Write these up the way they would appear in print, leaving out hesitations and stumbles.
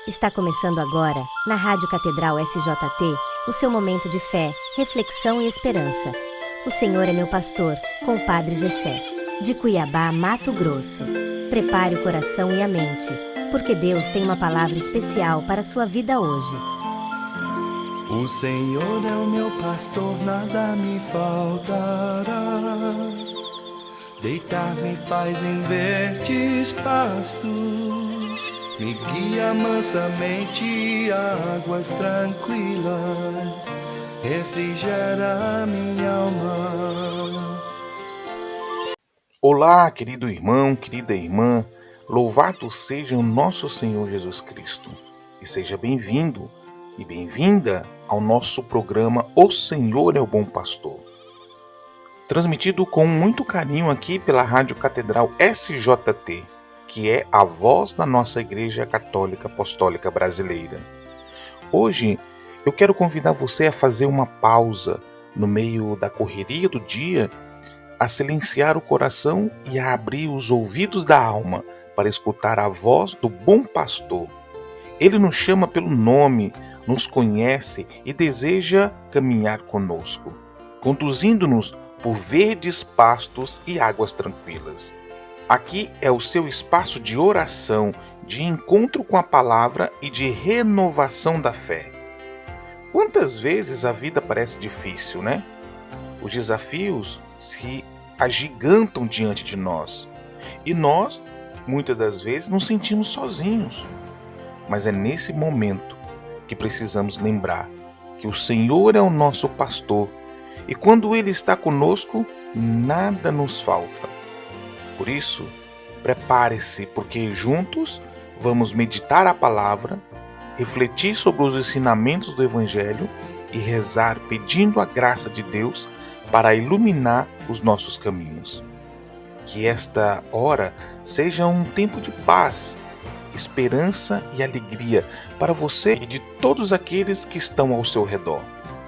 Está começando agora, na Rádio Catedral SJT, o seu momento de fé, reflexão e esperança. O Senhor é meu pastor, com o Padre Gessé, de Cuiabá, Mato Grosso. Prepare o coração e a mente, porque Deus tem uma palavra especial para a sua vida hoje. O Senhor é o meu pastor, nada me faltará. Deitar-me faz em verdes pastos, me guia mansamente a águas tranquilas, refrigera minha alma. Olá, querido irmão, querida irmã, louvado seja o nosso Senhor Jesus Cristo e seja bem-vindo e bem-vinda ao nosso programa O Senhor é o Bom Pastor, transmitido com muito carinho aqui pela Rádio Catedral SJT, que é a voz da nossa Igreja Católica Apostólica Brasileira. Hoje eu quero convidar você a fazer uma pausa no meio da correria do dia, a silenciar o coração e a abrir os ouvidos da alma para escutar a voz do bom pastor. Ele nos chama pelo nome, nos conhece e deseja caminhar conosco, conduzindo-nos por verdes pastos e águas tranquilas. Aqui é o seu espaço de oração, de encontro com a palavra e de renovação da fé. Quantas vezes a vida parece difícil, né? Os desafios se agigantam diante de nós e nós, muitas das vezes, nos sentimos sozinhos. Mas é nesse momento que precisamos lembrar que o Senhor é o nosso pastor e quando Ele está conosco, nada nos falta. Por isso, prepare-se, porque juntos vamos meditar a palavra, refletir sobre os ensinamentos do Evangelho e rezar pedindo a graça de Deus para iluminar os nossos caminhos. Que esta hora seja um tempo de paz, esperança e alegria para você e de todos aqueles que estão ao seu redor.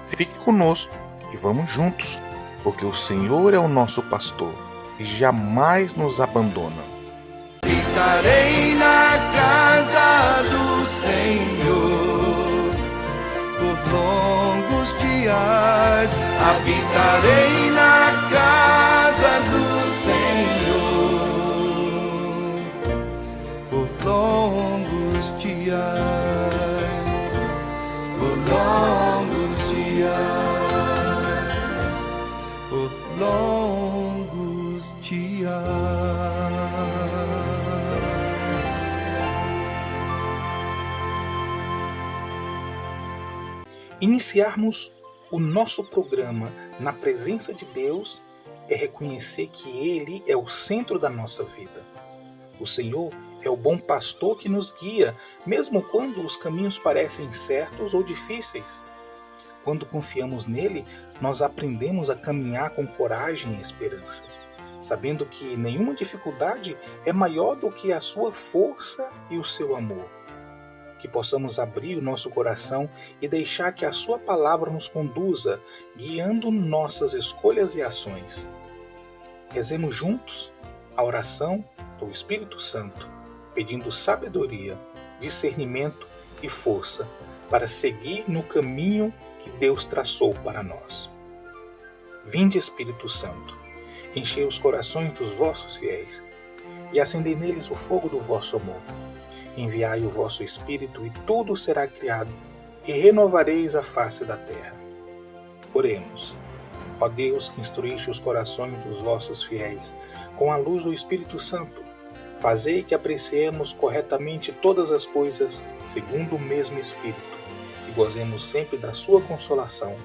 Fique conosco e vamos juntos, porque o Senhor é o nosso pastor e jamais nos abandona. Habitarei na casa do Senhor por longos dias. Habitarei na casa do Senhor por longos dias. Por longos dias. Por longos dias. Iniciarmos o nosso programa na presença de Deus é reconhecer que Ele é o centro da nossa vida. O Senhor é o bom pastor que nos guia, mesmo quando os caminhos parecem incertos ou difíceis. Quando confiamos nele, nós aprendemos a caminhar com coragem e esperança, sabendo que nenhuma dificuldade é maior do que a sua força e o seu amor. Que possamos abrir o nosso coração e deixar que a sua palavra nos conduza, guiando nossas escolhas e ações. Rezemos juntos a oração do Espírito Santo, pedindo sabedoria, discernimento e força para seguir no caminho que Deus traçou para nós. Vinde, Espírito Santo, enchei os corações dos vossos fiéis e acendei neles o fogo do vosso amor. Enviai o vosso Espírito e tudo será criado, e renovareis a face da terra. Oremos. Ó Deus, que instruíste os corações dos vossos fiéis, com a luz do Espírito Santo, fazei que apreciemos corretamente todas as coisas, segundo o mesmo Espírito, e gozemos sempre da sua consolação.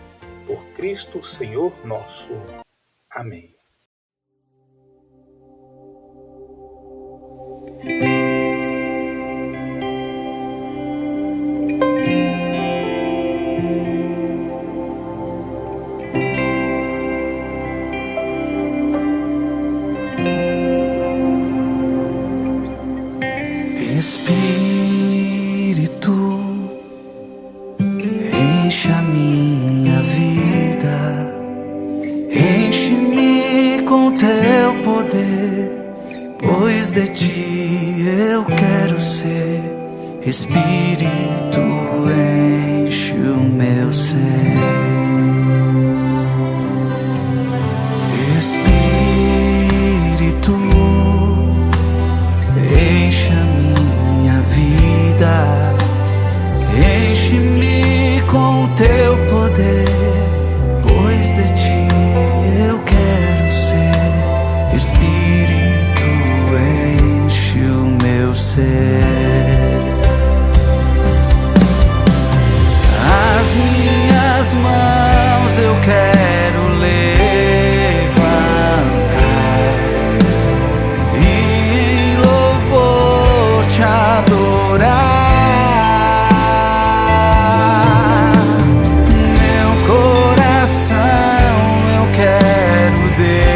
Por Cristo Senhor nosso. Amém. Espírito, enche a minha vida, enche-me Espírito, enche o meu ser. Espírito, enche a minha vida. Enche-me com o teu poder, pois de ti eu quero ser. Espírito, enche o meu ser. As minhas mãos eu quero levantar e em louvor te adorar. Meu coração eu quero derramar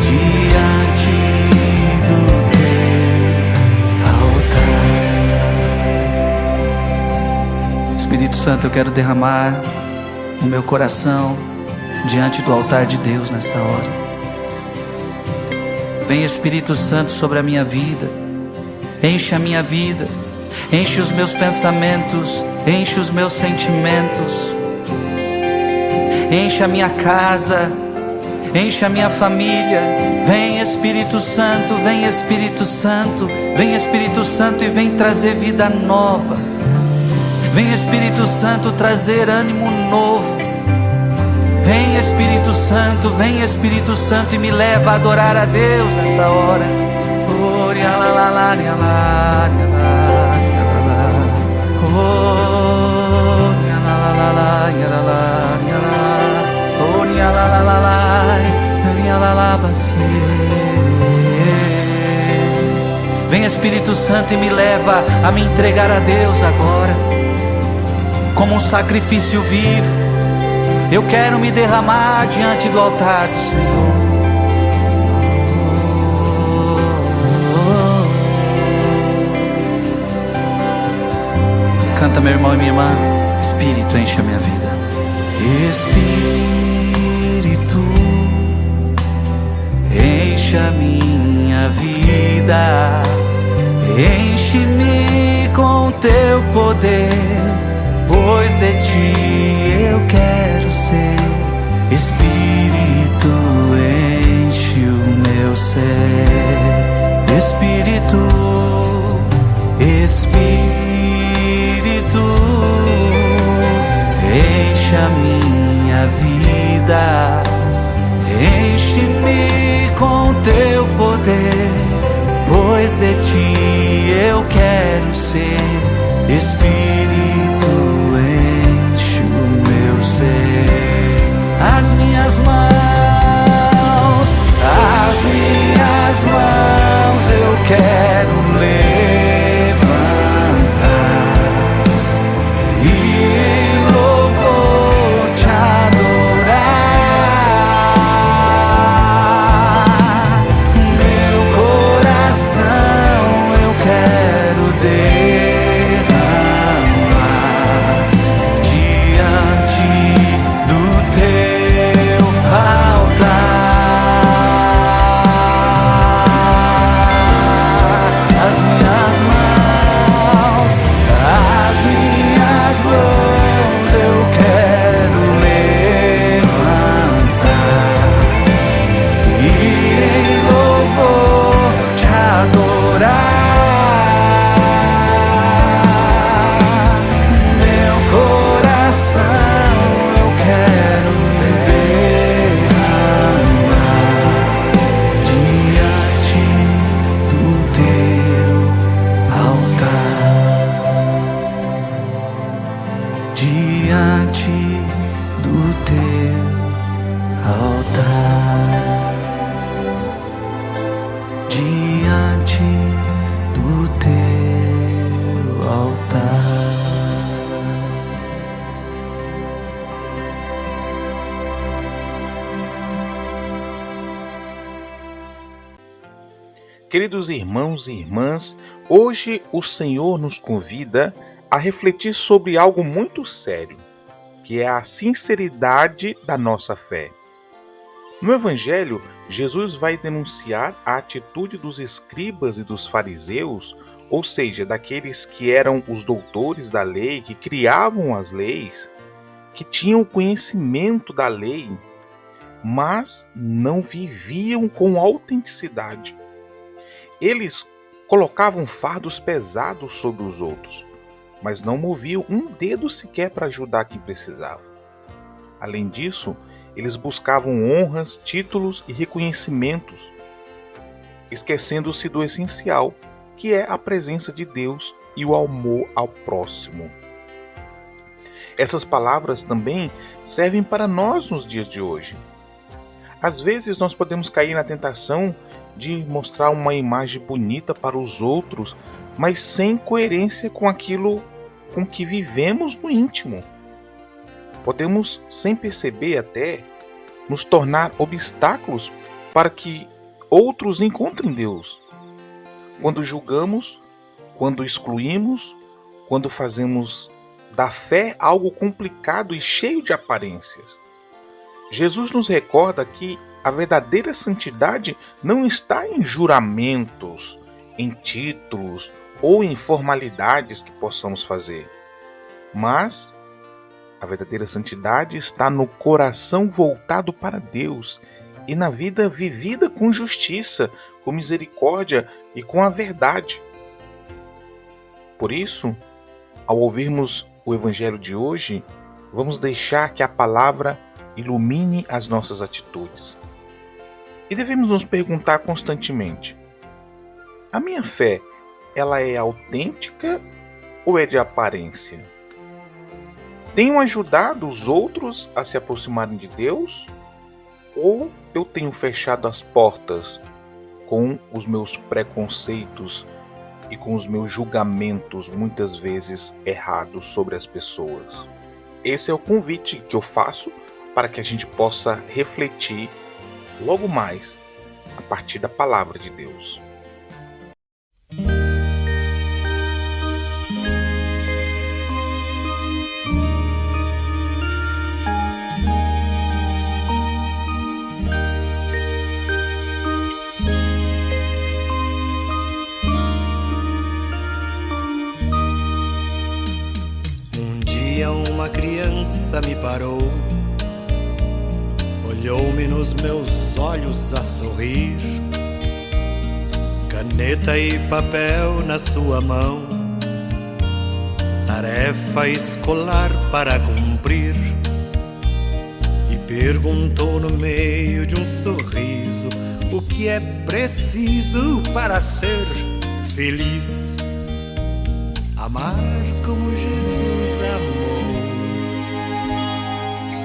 diante do teu altar. Espírito Santo, eu quero derramar o meu coração diante do altar de Deus nesta hora. Vem, Espírito Santo, sobre a minha vida. Enche a minha vida, enche os meus pensamentos, enche os meus sentimentos, enche a minha casa, enche a minha família. Vem, Espírito Santo, vem, Espírito Santo, vem, Espírito Santo, e vem trazer vida nova. Vem, Espírito Santo, trazer ânimo novo. Vem, Espírito Santo, vem, Espírito Santo, e me leva a adorar a Deus nessa hora. Vem, Espírito Santo, e me leva a me entregar a Deus agora, como um sacrifício vivo. Eu quero me derramar diante do altar do Senhor. Canta, meu irmão e minha irmã. Espírito, enche a minha vida. Espírito, enche a minha vida. Enche-me com teu poder, pois de ti eu quero ser. Espírito, enche o meu ser. Espírito, Espírito, enche a minha vida. Enche-me com teu poder, pois de ti eu quero ser. Espírito, enche o meu ser. As minhas mãos eu quero levantar e em louvor te adorar. Meu coração eu quero derramar diante do teu altar. As minhas mãos eu quero levantar e em louvor te adorar. Meu coração eu quero derramar diante do teu altar. Diante do teu altar. Diante do teu altar. Queridos irmãos e irmãs, hoje o Senhor nos convida a refletir sobre algo muito sério, que é a sinceridade da nossa fé. No Evangelho, Jesus vai denunciar a atitude dos escribas e dos fariseus, ou seja, daqueles que eram os doutores da lei, que criavam as leis, que tinham conhecimento da lei, mas não viviam com autenticidade. Eles colocavam fardos pesados sobre os outros, mas não moviam um dedo sequer para ajudar quem precisava. Além disso, eles buscavam honras, títulos e reconhecimentos, esquecendo-se do essencial, que é a presença de Deus e o amor ao próximo. Essas palavras também servem para nós nos dias de hoje. Às vezes nós podemos cair na tentação de mostrar uma imagem bonita para os outros, mas sem coerência com aquilo com que vivemos no íntimo. Podemos, sem perceber até, nos tornar obstáculos para que outros encontrem Deus. Quando julgamos, quando excluímos, quando fazemos da fé algo complicado e cheio de aparências. Jesus nos recorda que a verdadeira santidade não está em juramentos, em títulos ou em formalidades que possamos fazer, mas a verdadeira santidade está no coração voltado para Deus e na vida vivida com justiça, com misericórdia e com a verdade. Por isso, ao ouvirmos o Evangelho de hoje, vamos deixar que a palavra ilumine as nossas atitudes. E devemos nos perguntar constantemente: a minha fé, ela é autêntica ou é de aparência? Tenho ajudado os outros a se aproximarem de Deus? Ou eu tenho fechado as portas com os meus preconceitos e com os meus julgamentos muitas vezes errados sobre as pessoas? Esse é o convite que eu faço para que a gente possa refletir logo mais a partir da palavra de Deus. Uma criança me parou, olhou-me nos meus olhos a sorrir, caneta e papel na sua mão, tarefa escolar para cumprir, e perguntou no meio de um sorriso o que é preciso para ser feliz. Amar como Jesus amou,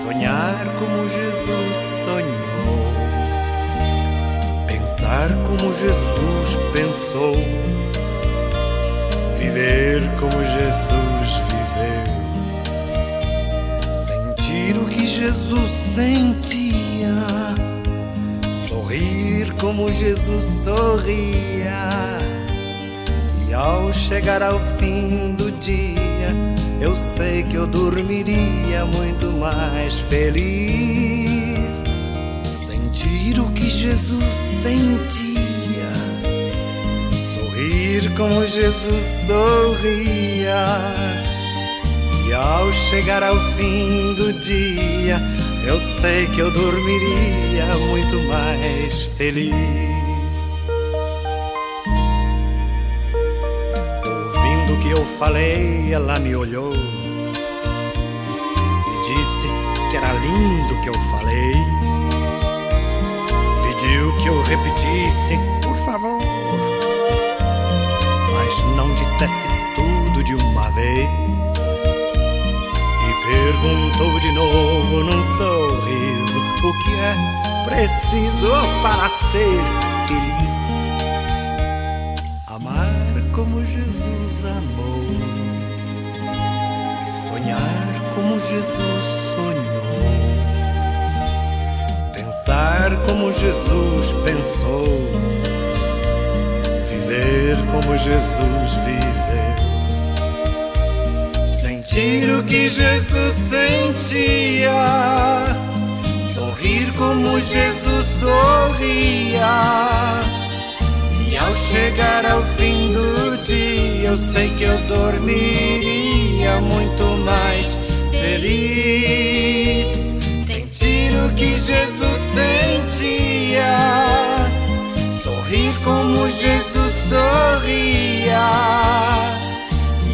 sonhar como Jesus sonhou, pensar como Jesus pensou, viver como Jesus viveu, sentir o que Jesus sentia, sorrir como Jesus sorria. E ao chegar ao fim do dia, eu sei que eu dormiria muito mais feliz. Sentir o que Jesus sentia, sorrir como Jesus sorria. E ao chegar ao fim do dia, eu sei que eu dormiria muito mais feliz. Ouvindo o que eu falei, ela me olhou e disse que era lindo o que eu falei. Pediu que eu repetisse, por favor, mas não dissesse tudo de uma vez. E perguntou de novo num sorriso o que é preciso para ser feliz. Amar como Jesus amou, sonhar como Jesus sonhou, pensar como Jesus pensou, viver como Jesus viveu, sentir o que Jesus sentia, sorrir como Jesus sorria. E ao chegar ao fim do dia, eu sei que eu dormiria muito mais feliz. Sentir o que Jesus sentia, sorrir como Jesus sorria.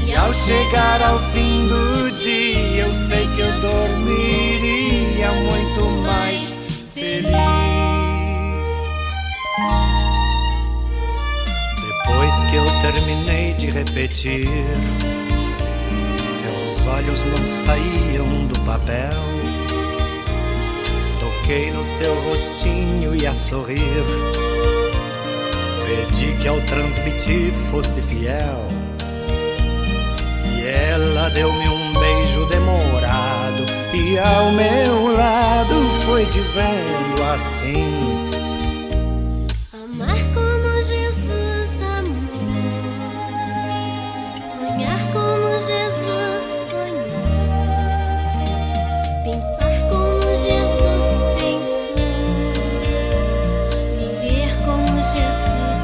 E ao chegar ao fim do dia, eu sei que eu dormiria muito mais feliz. Depois que eu terminei de repetir, seus olhos não saíam do papel. Toquei no seu rostinho e a sorrir, pedi que ao transmitir fosse fiel. E ela deu-me um beijo demorado e ao meu lado foi dizendo assim: amar como Jesus amou, sonhar como Jesus sonhou, pensar como Jesus pensou, viver como Jesus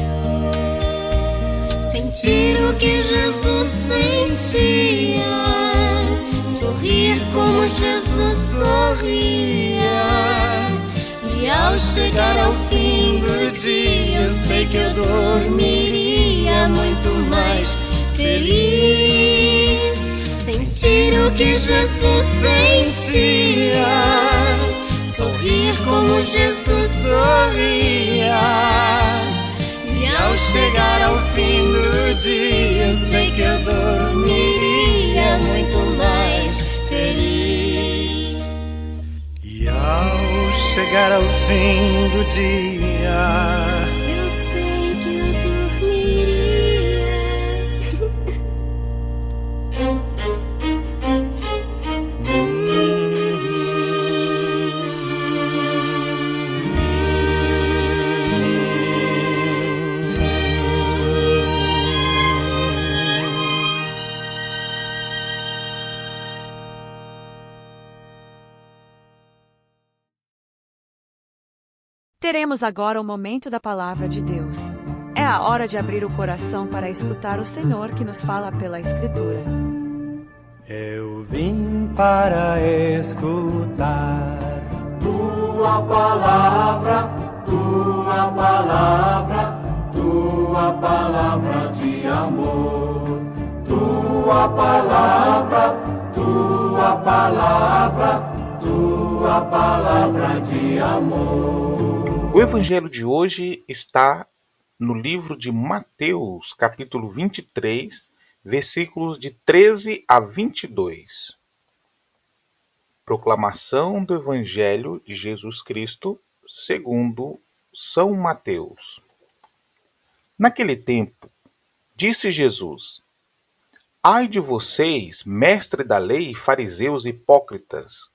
viveu, sentir o que Jesus sentia, sorrir como Jesus sorria. E ao chegar ao fim do dia, eu sei que eu dormiria muito mais feliz. Sentir o que Jesus sentia, sorrir como Jesus sorria. E ao chegar ao fim do dia, eu sei que eu dormiria muito mais feliz. E ao chegar ao fim do dia, Eu sei que eu dormiria. Teremos agora o momento da palavra de Deus. É a hora de abrir o coração para escutar o Senhor que nos fala pela Escritura. eu vim para escutar Tua palavra, tua palavra, tua palavra de amor. Tua palavra, tua palavra, tua palavra de amor. O evangelho de hoje está no livro de Mateus, capítulo 23, versículos de 13 a 22. Proclamação do evangelho de Jesus Cristo, segundo São Mateus. Naquele tempo, disse Jesus: ai de vocês, mestre da lei e fariseus hipócritas!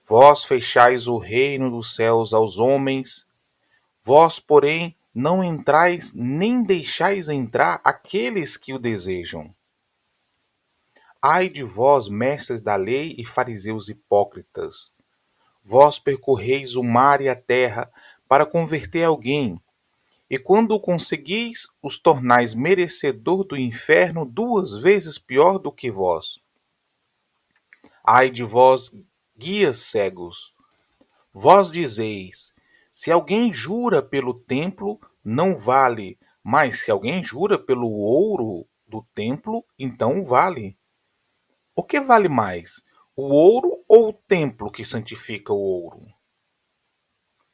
Vós fechais o reino dos céus aos homens. Vós, porém, não entrais nem deixais entrar aqueles que o desejam. Ai de vós, mestres da lei e fariseus hipócritas! Vós percorreis o mar e a terra para converter alguém, e quando o conseguis, os tornais merecedor do inferno 2 vezes pior do que vós. Ai de vós, guias cegos! Vós dizeis: se alguém jura pelo templo, não vale, mas se alguém jura pelo ouro do templo, então vale. O que vale mais, o ouro ou o templo que santifica o ouro?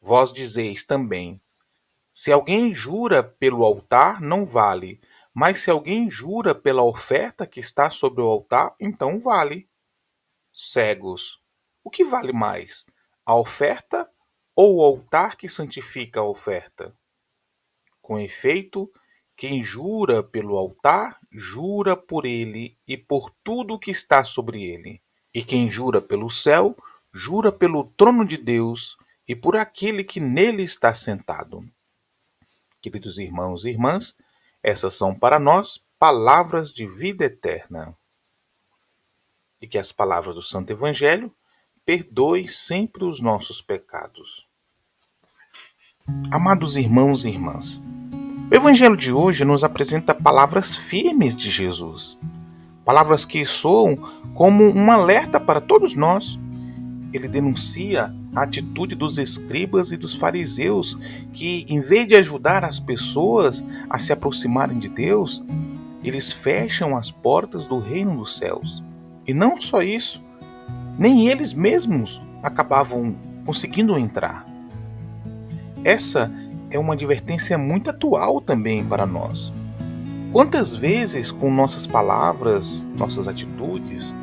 Vós dizeis também: se alguém jura pelo altar, não vale, mas se alguém jura pela oferta que está sobre o altar, então vale. Cegos, o que vale mais, a oferta ou o altar que santifica a oferta? Com efeito, quem jura pelo altar, jura por ele e por tudo o que está sobre ele. E quem jura pelo céu, jura pelo trono de Deus e por aquele que nele está sentado. Queridos irmãos e irmãs, essas são para nós palavras de vida eterna. E que as palavras do Santo Evangelho perdoe sempre os nossos pecados. Amados irmãos e irmãs, o Evangelho de hoje nos apresenta palavras firmes de Jesus, palavras que soam como um alerta para todos nós. Ele denuncia a atitude dos escribas e dos fariseus que, em vez de ajudar as pessoas a se aproximarem de Deus, eles fecham as portas do reino dos céus. E não só isso, nem eles mesmos acabavam conseguindo entrar. Essa é uma advertência muito atual também para nós. Quantas vezes, com nossas palavras, nossas atitudes,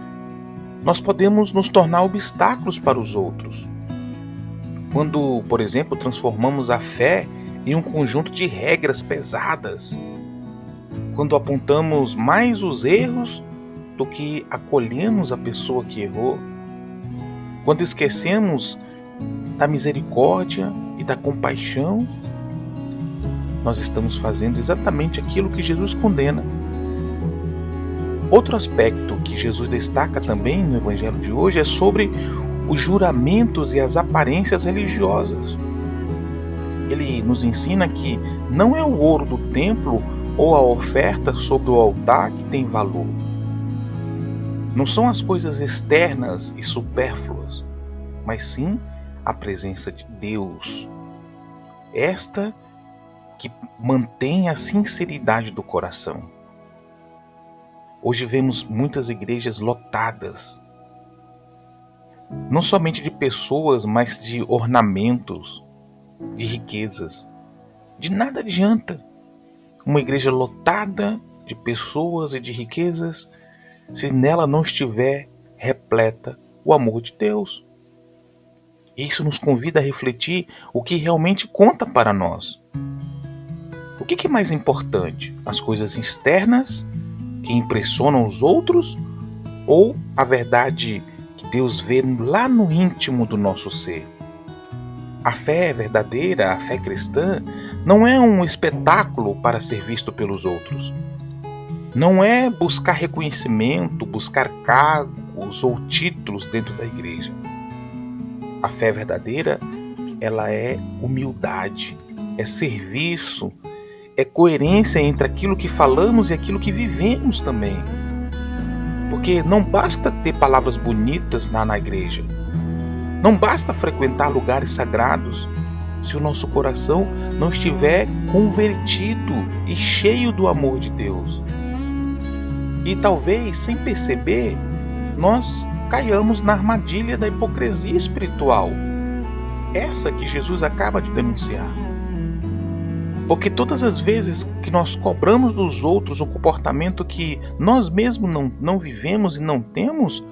nós podemos nos tornar obstáculos para os outros? Quando, por exemplo, transformamos a fé em um conjunto de regras pesadas. Quando apontamos mais os erros do que acolhemos a pessoa que errou. Quando esquecemos da misericórdia e da compaixão, nós estamos fazendo exatamente aquilo que Jesus condena. Outro aspecto que Jesus destaca também no Evangelho de hoje é sobre os juramentos e as aparências religiosas. Ele nos ensina que não é o ouro do templo ou a oferta sobre o altar que tem valor. Não são as coisas externas e supérfluas, mas sim a presença de Deus. Esta que mantém a sinceridade do coração. Hoje vemos muitas igrejas lotadas, não somente de pessoas, mas de ornamentos, de riquezas. De nada adianta uma igreja lotada de pessoas e de riquezas se nela não estiver repleta o amor de Deus. Isso nos convida a refletir o que realmente conta para nós. O que é mais importante? As coisas externas que impressionam os outros ou a verdade que Deus vê lá no íntimo do nosso ser? A fé verdadeira, a fé cristã, não é um espetáculo para ser visto pelos outros. Não é buscar reconhecimento, buscar cargos ou títulos dentro da igreja. A fé verdadeira, ela é humildade, é serviço, é coerência entre aquilo que falamos e aquilo que vivemos também. Porque não basta ter palavras bonitas na igreja. Não basta frequentar lugares sagrados se o nosso coração não estiver convertido e cheio do amor de Deus. E talvez, sem perceber, nós caiamos na armadilha da hipocrisia espiritual. Essa que Jesus acaba de denunciar. Porque todas as vezes que nós cobramos dos outros um comportamento que nós mesmos não vivemos e não temos,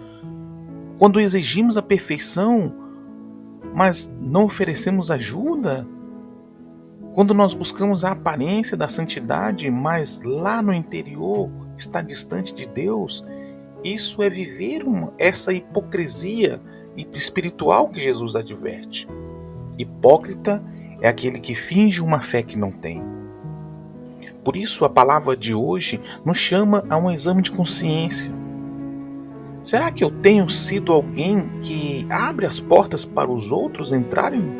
quando exigimos a perfeição, mas não oferecemos ajuda, quando nós buscamos a aparência da santidade, mas lá no interior está distante de Deus, isso é viver essa hipocrisia espiritual que Jesus adverte. Hipócrita é aquele que finge uma fé que não tem. Por isso a palavra de hoje nos chama a um exame de consciência. Será que eu tenho sido alguém que abre as portas para os outros entrarem?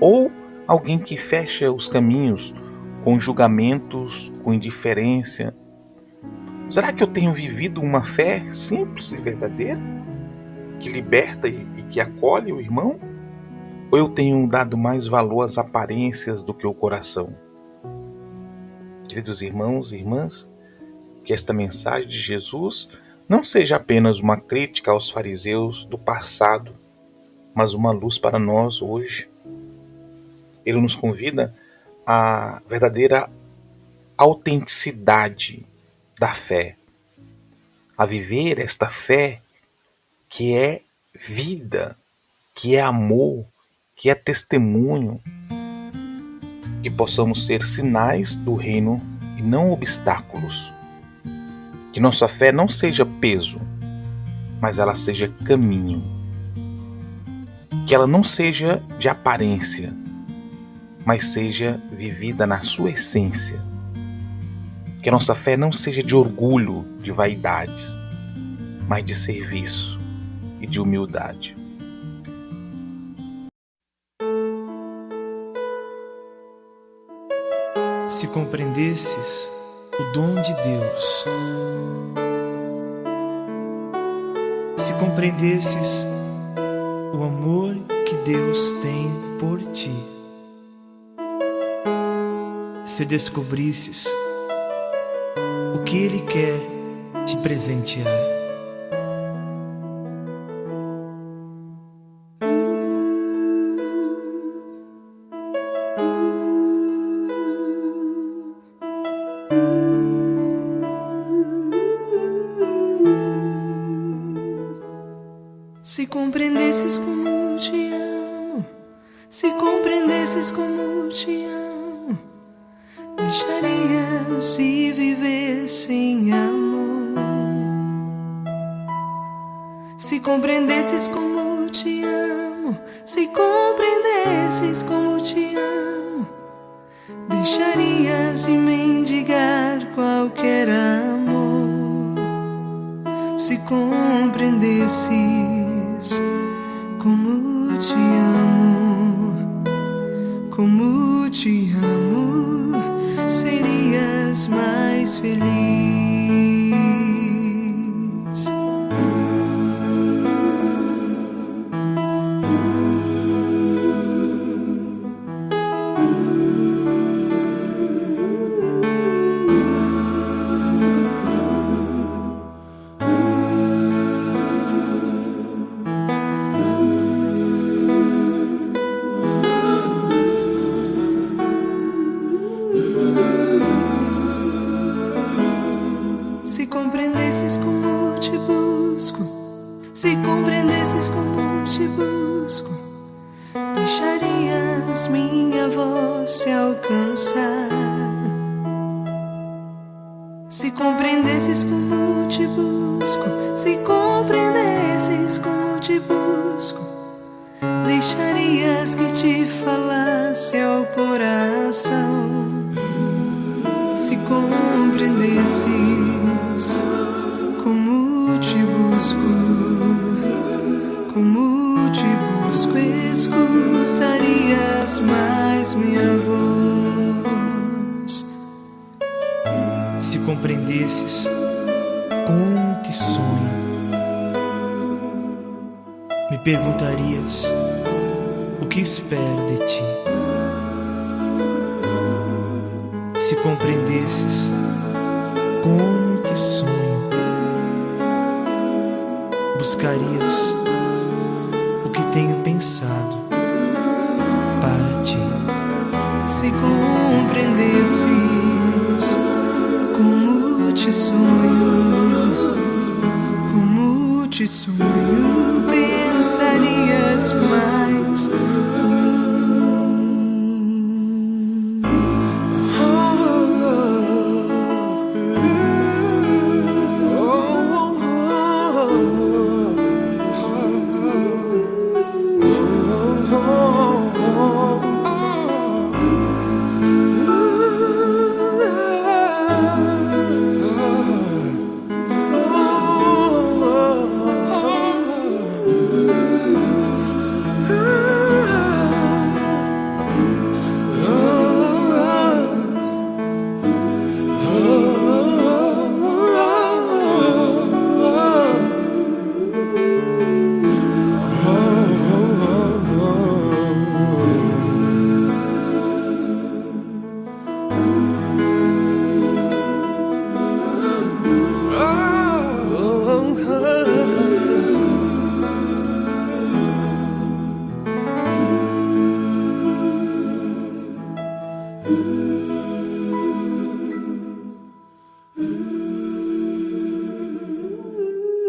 Ou alguém que fecha os caminhos com julgamentos, com indiferença? Será que eu tenho vivido uma fé simples e verdadeira, que liberta e que acolhe o irmão? Ou eu tenho dado mais valor às aparências do que ao coração? Queridos irmãos e irmãs, que esta mensagem de Jesus não seja apenas uma crítica aos fariseus do passado, mas uma luz para nós hoje. Ele nos convida à verdadeira autenticidade da fé, a viver esta fé que é vida, que é amor, que é testemunho, que possamos ser sinais do reino e não obstáculos. Que nossa fé não seja peso, mas ela seja caminho. Que ela não seja de aparência, mas seja vivida na sua essência. Que a nossa fé não seja de orgulho, de vaidades, mas de serviço. e de humildade. Se compreendesses o dom de Deus, se compreendesses o amor que Deus tem por ti, se descobrisses o que Ele quer te presentear. Se compreendesses como te amo, se compreendesses como te amo, deixarias de viver sem amor. Se compreendesses como te amo, se compreendesses como te amo, deixarias de mendigar qualquer amor. Se compreendesses como te amo, serias mais feliz. Se compreendesses como te busco, se compreendesses como te busco, deixarias minha voz se alcançar. Se compreendesses como te busco, se compreendesses como te busco, deixarias que te falasse ao coração. Se compreendesses como te busco, escutarias mais minha voz. Se compreendesses como te sonho, me perguntarias o que espero de ti. Se compreendesses como te sonho, buscarias o que tenho pensado para ti. Se compreendesses como te sonho, pensarias mais em mim.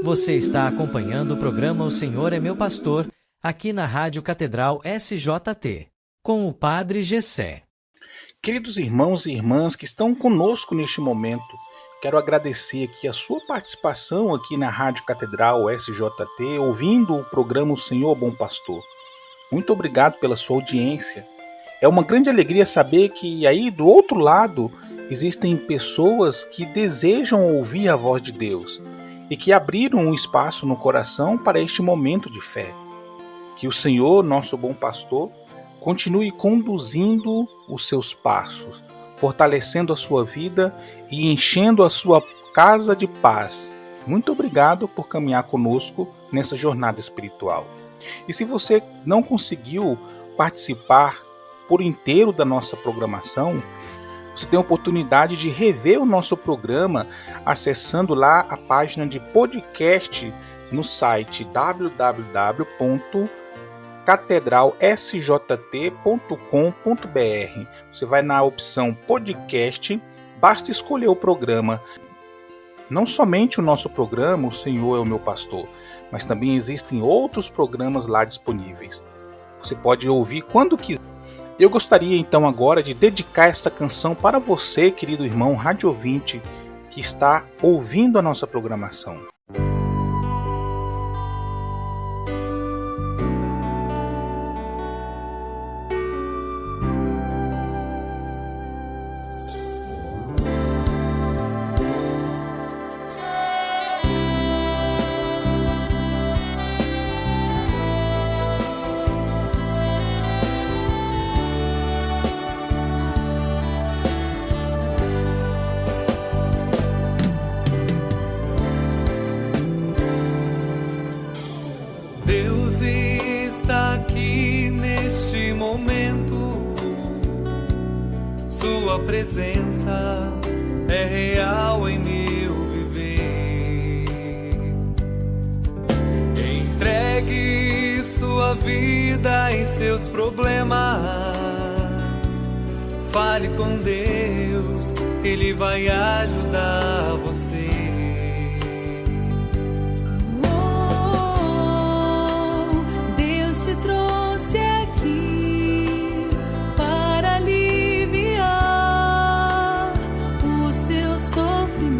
Você está acompanhando o programa O Senhor é Meu Pastor, aqui na Rádio Catedral SJT, com o Padre Gessé. Queridos irmãos e irmãs que estão conosco neste momento, quero agradecer aqui a sua participação aqui na Rádio Catedral SJT, ouvindo o programa O Senhor Bom Pastor. Muito obrigado pela sua audiência. É uma grande alegria saber que aí do outro lado existem pessoas que desejam ouvir a voz de Deus. e que abriram um espaço no coração para este momento de fé. Que o Senhor, nosso bom pastor, continue conduzindo os seus passos, fortalecendo a sua vida e enchendo a sua casa de paz. Muito obrigado por caminhar conosco nessa jornada espiritual. E se você não conseguiu participar por inteiro da nossa programação, você tem a oportunidade de rever o nosso programa acessando lá a página de podcast no site www.catedralsjt.com.br. Você vai na opção podcast, basta escolher o programa. Não somente o nosso programa, O Senhor é o Meu Pastor, mas também existem outros programas lá disponíveis. Você pode ouvir quando quiser. Eu gostaria então agora de dedicar esta canção para você, querido irmão rádio ouvinte, que está ouvindo a nossa programação. Sua presença é real em meu viver. Entregue sua vida e seus problemas. Fale com Deus, Ele vai ajudar você. Deus te trouxe aqui para aliviar o seu sofrimento.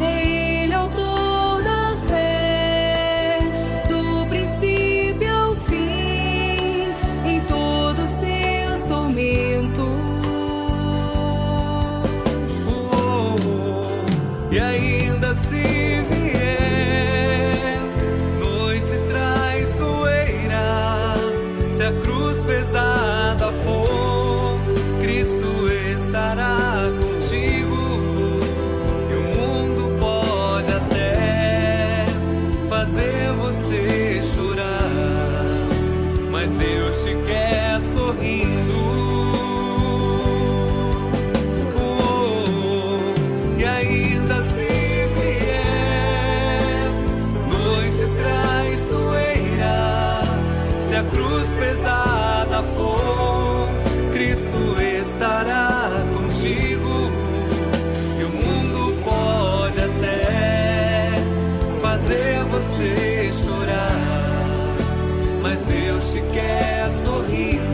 É Ele autor da fé, do princípio ao fim, em todos seus tormentos. E ainda se vier noite traiçoeira, se a cruz pesada for, Cristo estará contigo. E o mundo pode até fazer você chorar, mas Deus te quer sorrindo. E ainda se vier noite traiçoeira, se a cruz pesada for, Cristo estará contigo. E o mundo pode até fazer você chorar, mas Deus te quer sorrindo.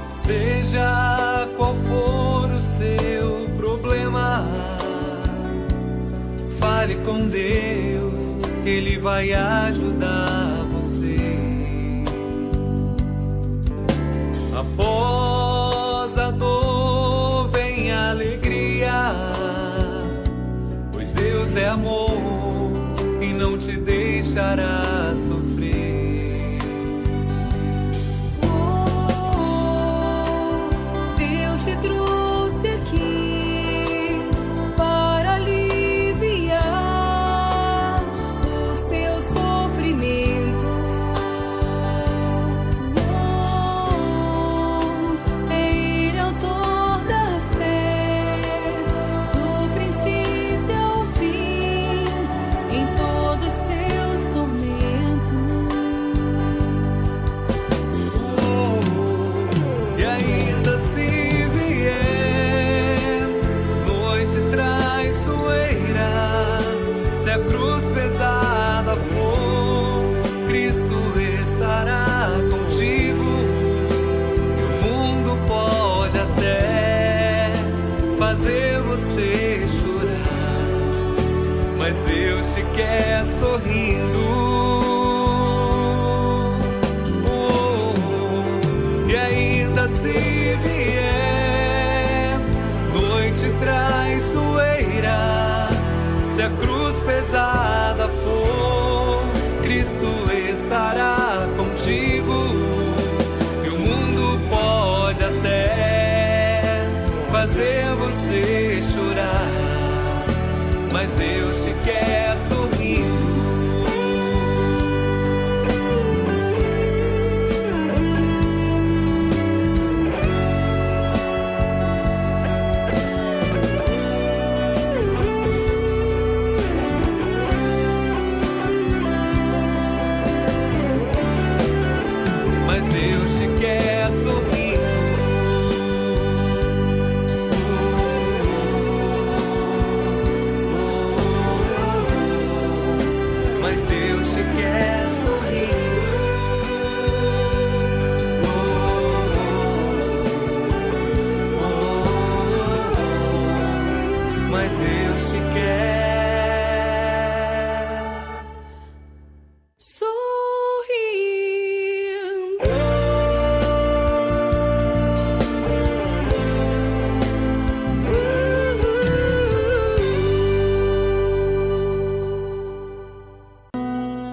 Seja qual for o seu problema, fale com Deus, Ele vai ajudar você. Após a dor vem a alegria, pois Deus é amor e não te deixará sofrer. Deus te trouxe aqui para aliviar o seu sofrimento. É Ele autor da fé, do princípio ao fim, em todos seus tormentos. cruz pesada for, Cristo estará contigo. E o mundo pode até fazer você chorar, mas Deus te quer sorrindo.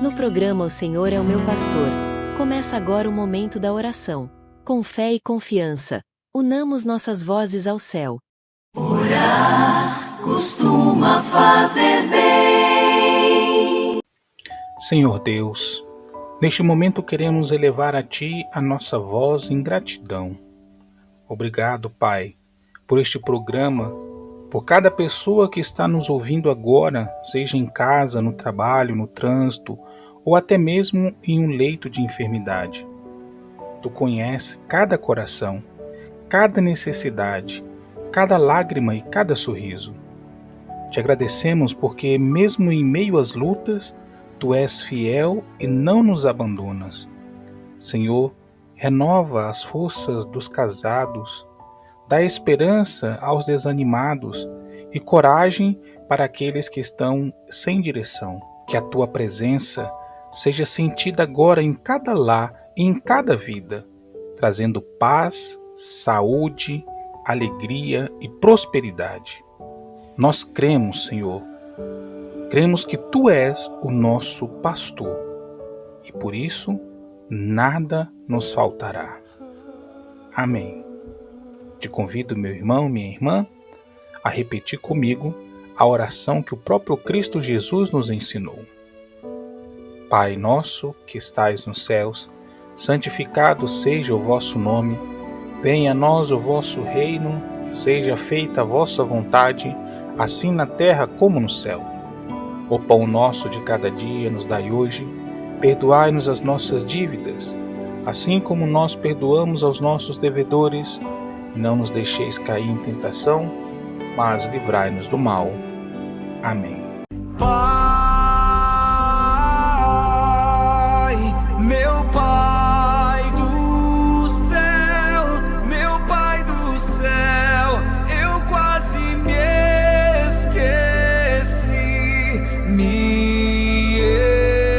No programa O Senhor é o Meu Pastor, começa agora o momento da oração. Com fé e confiança, unamos nossas vozes ao céu. Orar costuma fazer bem. Senhor Deus, neste momento queremos elevar a Ti a nossa voz em gratidão. Obrigado, Pai, por este programa, por cada pessoa que está nos ouvindo agora, seja em casa, no trabalho, no trânsito, ou até mesmo em um leito de enfermidade. Tu conheces cada coração, cada necessidade, cada lágrima e cada sorriso. Te agradecemos porque, mesmo em meio às lutas, Tu és fiel e não nos abandonas. Senhor, renova as forças dos casados, dá esperança aos desanimados e coragem para aqueles que estão sem direção. Que a Tua presença seja sentida agora em cada lar e em cada vida, trazendo paz, saúde, alegria e prosperidade. Nós cremos, Senhor, cremos que Tu és o nosso pastor e por isso nada nos faltará. Amém. Te convido, meu irmão, minha irmã, a repetir comigo a oração que o próprio Cristo Jesus nos ensinou. Pai nosso que estais nos céus, santificado seja o vosso nome, venha a nós o vosso reino, seja feita a vossa vontade, assim na terra como no céu. O pão nosso de cada dia nos dai hoje, perdoai-nos as nossas dívidas, assim como nós perdoamos aos nossos devedores, e não nos deixeis cair em tentação, mas livrai-nos do mal. Amém. Meu Pai do céu, eu quase me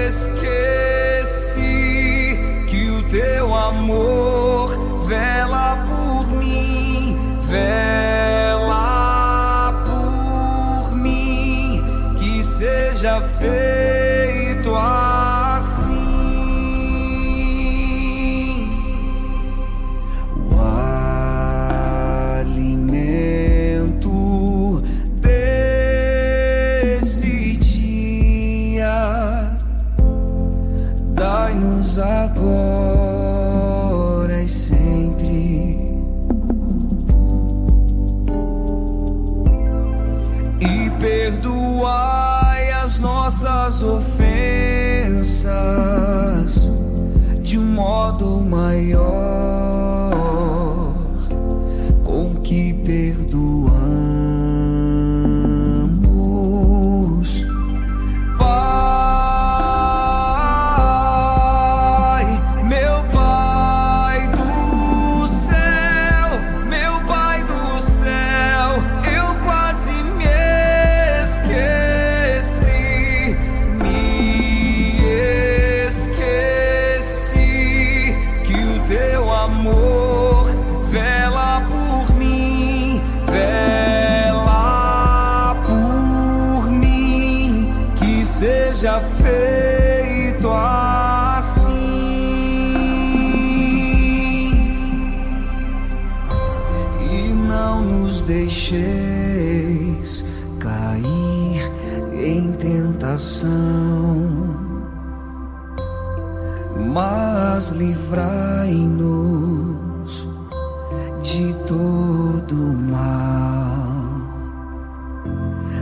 esqueci que o Teu amor vela por mim, que seja feito assim. Agora e sempre, e perdoai as nossas ofensas de um modo maior, com que perdoamos. Teu vos deixeis cair em tentação, mas livrai-nos